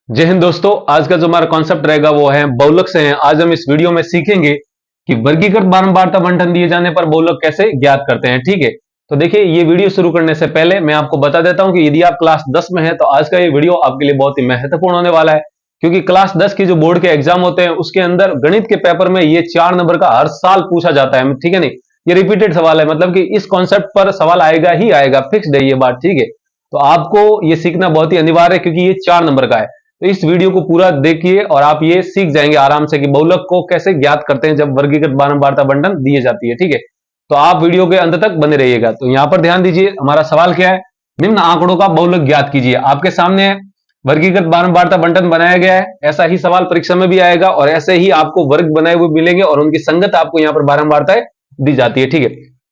जय हिंद दोस्तों। आज का जो हमारा कॉन्सेप्ट रहेगा वो है बहुलक से है। आज हम इस वीडियो में सीखेंगे कि वर्गीकृत बारंबारता बंटन दिए जाने पर बहुलक कैसे ज्ञात करते हैं। ठीक है, तो देखिए ये वीडियो शुरू करने से पहले मैं आपको बता देता हूं कि यदि आप क्लास 10 में हैं तो आज का ये वीडियो आपके लिए बहुत ही महत्वपूर्ण होने वाला है, क्योंकि क्लास 10 की जो बोर्ड के एग्जाम होते हैं उसके अंदर गणित के पेपर में ये 4 नंबर का हर साल पूछा जाता है। ठीक है, नहीं ये रिपीटेड सवाल है, मतलब कि इस कॉन्सेप्ट पर सवाल आएगा ही आएगा, फिक्स्ड है ये बात। ठीक है, तो आपको ये सीखना बहुत ही अनिवार्य है क्योंकि ये 4 नंबर का है। तो इस वीडियो को पूरा देखिए और आप ये सीख जाएंगे आराम से कि बहुलक को कैसे ज्ञात करते हैं जब वर्गीकृत बारंबारता बंटन दिए जाती है। ठीक है, तो आप वीडियो के अंत तक बने रहिएगा। तो यहां पर ध्यान दीजिए, हमारा सवाल क्या है, निम्न आंकड़ों का बहुलक ज्ञात कीजिए। आपके सामने है वर्गीकृत बारंबारता बंटन बनाया गया है। ऐसा ही सवाल परीक्षा में भी आएगा और ऐसे ही आपको वर्ग बनाए हुए मिलेंगे और उनकी संगत आपको यहां पर बारंबारताएं दी जाती है। ठीक है,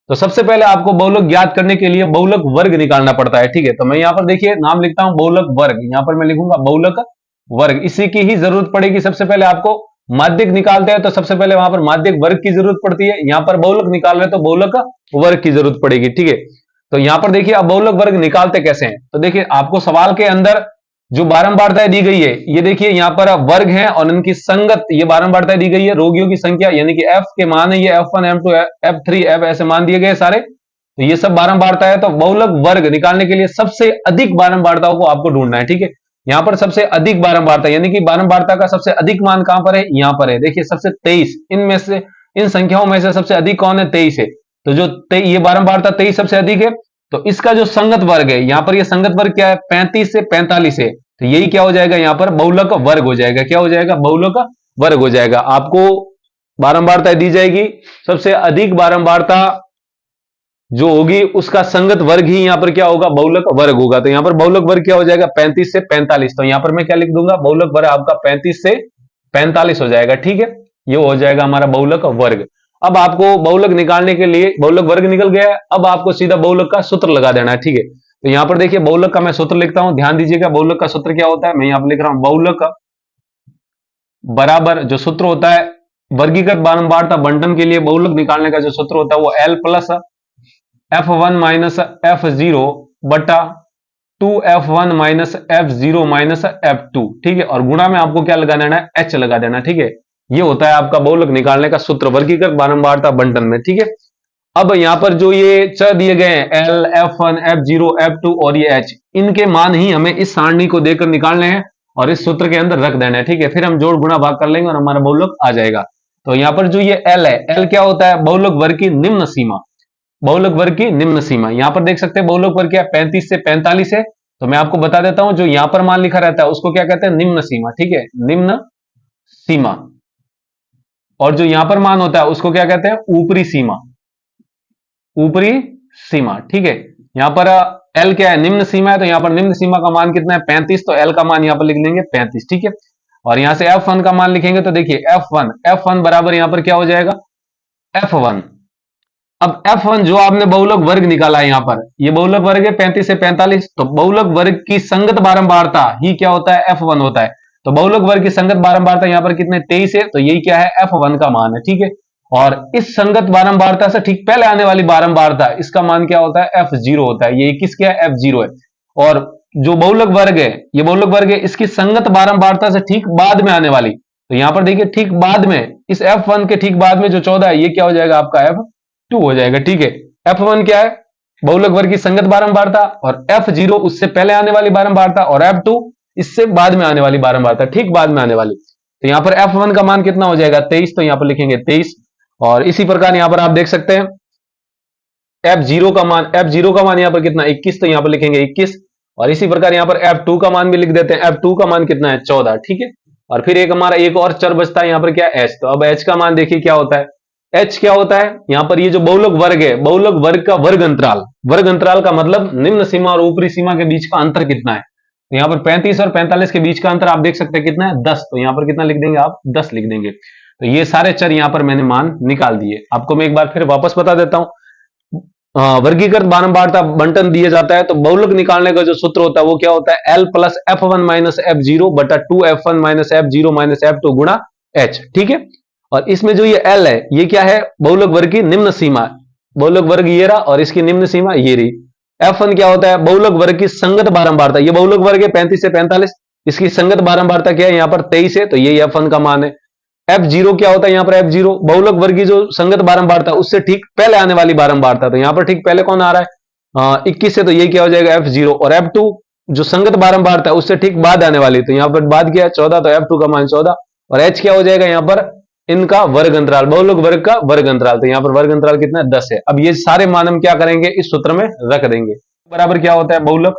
तो सबसे पहले आपको बहुलक ज्ञात करने के लिए बहुलक वर्ग निकालना पड़ता है। ठीक है, तो मैं यहां पर देखिए नाम लिखता हूं बहुलक वर्ग। यहां पर मैं लिखूंगा बहुलक वर्ग, इसी की ही जरूरत पड़ेगी। सबसे पहले आपको माध्यक निकालते हैं तो सबसे पहले वहां पर माध्यक वर्ग की जरूरत पड़ती है। यहां पर बहुलक निकाल रहे हैं तो बहुलक वर्ग की जरूरत पड़ेगी। ठीक है, तो यहां पर देखिए अब बहुलक वर्ग निकालते कैसे हैं। तो देखिए आपको सवाल के अंदर जो बारंबारताएं दी गई है, ये देखिए यहां पर वर्ग है और इनकी संगत ये बारंबारताएं दी गई है। रोगियों की संख्या यानी कि एफ के मान है, ये F1 M2 F3 F ऐसे मान दिए गए सारे, तो ये सब बारंबारता है। तो बहुलक वर्ग निकालने के लिए सबसे अधिक बारंबारताओं को आपको ढूंढना है। ठीक है, यहां पर सबसे अधिक बारंबारता यानी कि बारंबारता का सबसे अधिक मान कहां पर है, यहां पर है। देखिए सबसे 23, इनमें से इन संख्याओं में से सबसे अधिक कौन है, 23 है। तो जो ये बारंबारता 23 सबसे अधिक है, तो इसका जो संगत वर्ग है यहां पर, ये संगत वर्ग क्या है, 35 से 45 है। तो यही क्या हो जाएगा, यहां पर बहुलक वर्ग हो जाएगा। क्या हो जाएगा, बहुलक वर्ग हो जाएगा। आपको बारंबारता दी जाएगी, सबसे अधिक बारंबारता जो होगी उसका संगत वर्ग ही यहां पर क्या होगा, बहुलक वर्ग होगा। तो यहां पर बहुलक वर्ग क्या हो जाएगा, 35 से 45। तो यहां पर मैं क्या लिख दूंगा, बहुलक वर्ग आपका 35 से 45 हो जाएगा। ठीक है, ये हो जाएगा हमारा बहुलक वर्ग। अब आपको बहुलक निकालने के लिए, बहुलक वर्ग निकल गया है, अब आपको सीधा बहुलक का सूत्र लगा देना है। ठीक है, तो यहां पर देखिए बहुलक का मैं सूत्र लिखता हूं, ध्यान दीजिएगा बहुलक का सूत्र क्या होता है। मैं यहां पर लिख रहा हूं बहुलक बराबर, जो सूत्र होता है वर्गीकृत बारंबारता बंटन के लिए बहुलक निकालने का जो सूत्र होता है वो L plus F1 minus F0 बटा 2F1 minus F0 minus F2। ठीक है, और गुणा में आपको क्या लगा देना है, H लगा देना। ठीक है, ये होता है आपका बहुलक निकालने का सूत्र वर्गीकृत बारंबारता बंटन में। ठीक है, अब यहां पर जो ये चर दिए गए हैं L, F1, F0, F2 और ये H, इनके मान ही हमें इस सारणी को देकर निकालने हैं और इस सूत्र के अंदर रख देना है। ठीक है, फिर हम जोड़ गुणा भाग कर लेंगे और हमारा बहुलक आ जाएगा। तो यहां पर जो ये L है, L क्या होता है, बहुलक वर्ग की निम्न सीमा। बहुलक वर्ग की निम्न सीमा यहां पर देख सकते हैं, बहुलक वर्ग क्या है, 35 से 45 है। तो मैं आपको बता देता हूं, जो यहां पर मान लिखा रहता है उसको क्या कहते हैं, निम्न सीमा। ठीक है, निम्न सीमा। और जो यहां पर मान होता है उसको क्या कहते हैं, ऊपरी सीमा। ऊपरी सीमा। ठीक है, यहां पर L क्या है, निम्न सीमा है, तो यहां पर निम्न सीमा का मान कितना है, 35। तो L का मान यहां पर लिख लेंगे 35। ठीक है, और यहां से F1 का मान लिखेंगे तो देखिए F1 बराबर यहां पर क्या हो जाएगा, F1। अब F1 जो आपने बहुलक वर्ग निकाला है, यहां पर ये बहुलक वर्ग है 35 से 45, तो बहुलक वर्ग की संगत बारंबारता ही क्या होता है, F1 होता है। तो बहुलक वर्ग की संगत बारंबारता यहां पर कितने, 23 है, तो यही क्या है, F1 का मान है। ठीक है, और इस संगत बारंबारता से ठीक पहले आने वाली बारंबारता, इसका मान क्या होता है, F0 होता है। ये किसका है, F0 है। और जो बहुलक वर्ग है, ये बहुलक वर्ग है, इसकी संगत बारंबारता से ठीक बाद में आने वाली, तो यहां पर देखिए ठीक बाद में, इस F1 के ठीक बाद में जो 14 है, ये क्या हो जाएगा आपका F2 हो जाएगा। ठीक है, F1 क्या है, बहुलक वर्ग की संगत बारंबारता, और F0 उससे पहले आने वाली बारंबारता, और F2 इससे बाद में आने वाली बारंबारता, ठीक बाद में आने वाली। तो यहां पर F1 का मान कितना हो जाएगा, 23। तो यहां पर लिखेंगे 23। और इसी प्रकार यहां पर आप देख सकते हैं F0 का मान यहां पर कितना, 21। तो यहां पर लिखेंगे 21। और इसी प्रकार यहां पर F2 का मान भी लिख देते हैं। F2 का मान कितना है, 14। ठीक है, और फिर हमारा एक और चर बचता है यहां पर क्या, H। तो अब H का मान देखिए क्या होता है, H क्या होता है, यहां पर ये जो बहुलक वर्ग है, बहुलक वर्ग का वर्ग अंतराल का मतलब निम्न सीमा और ऊपरी सीमा के बीच का अंतर कितना है। तो यहां पर 35 और 45 के बीच का अंतर आप देख सकते हैं कितना है, 10। तो यहां पर कितना लिख देंगे आप, 10 लिख देंगे। तो ये सारे चर यहां पर मैंने मान निकाल दिए। आपको मैं एक बार फिर वापस बता देता हूं, वर्गीकृत बारंबारता बंटन दिया जाता है तो बहुलक निकालने का जो सूत्र होता है वो क्या होता है, L plus F1 minus F0 बटा 2F1 minus F0 minus F2 गुणा H। ठीक है, और इसमें जो ये L है, ये क्या है, बहुलक वर्ग की निम्न सीमा। बहुलक वर्ग ये रहा और इसकी निम्न सीमा ये रही। F1 क्या होता है, बहुलक वर्ग की संगत बारंबारता। ये बहुलक वर्ग है 35 से 45, इसकी संगत बारंबारता क्या है, यहां पर 23 है, तो ये F1 का मान है। F0 क्या होता है, यहां पर F0 बहुलक वर्ग की जो संगत बारंबारता उससे ठीक पहले आने वाली बारंबारता, तो यहां पर ठीक पहले कौन आ रहा है 21 है, तो ये क्या हो जाएगा F0। और F2 जो संगत बारंबारता है उससे ठीक बाद आने वाली, तो यहां पर बाद क्या है 14, तो F2 का मान 14। और H क्या हो जाएगा यहां पर इनका वर्ग अंतराल, बहुलक वर्ग का वर्ग अंतराल, तो यहां पर वर्ग अंतराल कितना है 10 है। अब ये सारे मान हम क्या करेंगे, इस सूत्र में रख देंगे। बराबर क्या होता है बहुलक,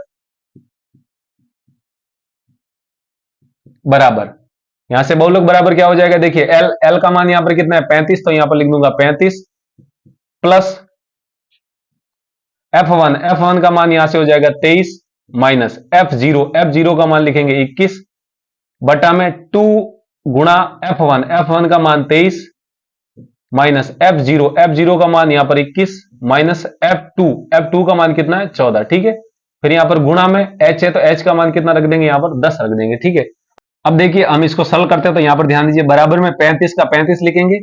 बराबर यहां से बहुलक बराबर क्या हो जाएगा, देखिए एल, एल का मान यहां पर कितना है 35, तो यहां पर लिख दूंगा 35 प्लस F1, F1 का मान यहां से हो जाएगा 23 माइनस F0, F0 का मान लिखेंगे 21 बटा में 2 गुणा F1, F1 का मान 23 माइनस F0, F0 का मान यहां पर 21 माइनस F2, F2 का मान कितना है 14, ठीक है। फिर यहां पर गुणा में H है, तो H का मान कितना रख देंगे, यहां पर 10 रख देंगे, ठीक है। अब देखिए हम इसको सॉल्व करते हैं, तो यहां पर ध्यान दीजिए, बराबर में 35 का 35 लिखेंगे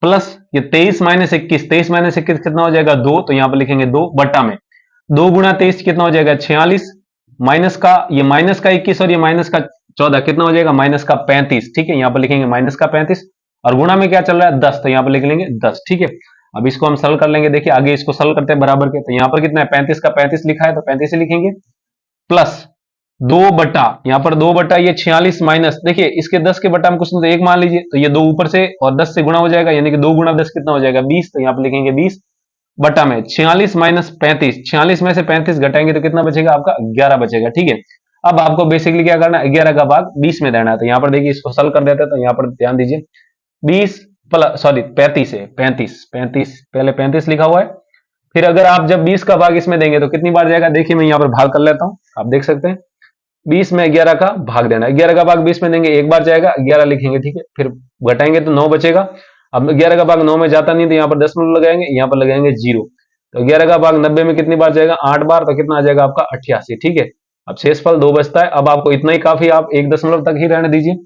प्लस ये 23 माइनस 21, 23 माइनस 21 कितना हो जाएगा 2, तो यहां पर लिखेंगे 2 बट्टा में 2 गुणा 23 कितना हो जाएगा 46 माइनस का ये माइनस का 21 और ये माइनस का 14 कितना हो जाएगा माइनस का 35, ठीक है। यहां पर लिखेंगे माइनस का 35 और गुणा में क्या चल रहा है 10, तो यहां पर लिख लेंगे 10, ठीक है। अब इसको हम सॉल्व कर लेंगे, देखिए आगे इसको सॉल्व करते हैं बराबर के, तो यहां पर कितना है 35 का 35 लिखा है, तो 35 ही लिखेंगे प्लस 2 बटा यहां पर 2 बटा ये 46 माइनस, देखिए इसके 10 के बटा में कुछ नहीं तो 1 मान लीजिए, तो ये 2 ऊपर से और 10 से गुणा हो जाएगा, यानी कि 2 गुणा 10 कितना हो जाएगा 20, तो यहां पर लिखेंगे 20 बटा में 46 माइनस 35, 46 में से 35 घटाएंगे तो कितना बचेगा आपका 11 बचेगा, ठीक है। अब आपको बेसिकली क्या करना है 11 का भाग 20 में देना है, तो यहां पर देखिए इसको सॉल्व कर देते हैं, तो यहां पर ध्यान दीजिए 20 प्लस सॉरी 35 है 35 पहले 35 लिखा हुआ है। फिर अगर आप जब 20 का भाग इसमें देंगे तो कितनी बार जाएगा, देखिए मैं यहां पर भाग कर लेता हूं, आप देख सकते हैं 20 में 11 का भाग देना, 11 का भाग 20 में देंगे एक बार जाएगा 11 लिखेंगे, ठीक है। फिर घटाएंगे तो 9 बचेगा, अब 11 का भाग 9 में जाता नहीं, तो यहां पर दशमलव लगाएंगे, यहां पर लगाएंगे 0, तो 11 का भाग 90 में कितनी बार जाएगा 8 बार, तो कितना आ जाएगा आपका 88, ठीक है। अब शेषफल 2 बचता है, अब आपको इतना ही काफी, आप 1 दशमलव तक ही रहने दीजिए,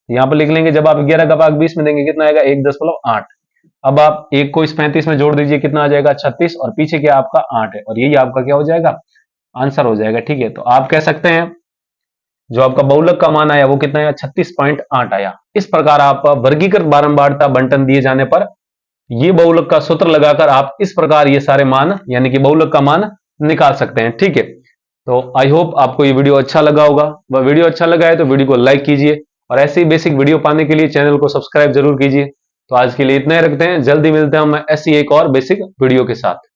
यहां पर लिख लेंगे जब आप 11 का भाग 20 में देंगे कितना आएगा 1.8। अब आप 1 को इस 35 में जोड़ दीजिए, कितना आ जाएगा 36 और पीछे क्या आपका 8 है, और यही आपका क्या हो जाएगा आंसर हो जाएगा, ठीक है। तो आप कह सकते हैं जो आपका बहुलक का मान आया वो कितना आया 36.8 आया। इस प्रकार आप वर्गीकृत बारंबारता बंटन दिए जाने पर ये बहुलक का सूत्र लगाकर आप इस प्रकार ये सारे मान यानी कि बहुलक का मान निकाल सकते हैं, ठीक है। तो आई होप आपको ये वीडियो अच्छा लगा होगा, वह वीडियो अच्छा लगा है तो वीडियो को लाइक कीजिए और ऐसे ही बेसिक वीडियो पाने के लिए चैनल को सब्सक्राइब जरूर कीजिए। तो आज के लिए इतना ही रखते हैं, जल्दी मिलते हैं हम ऐसी एक और बेसिक वीडियो के साथ।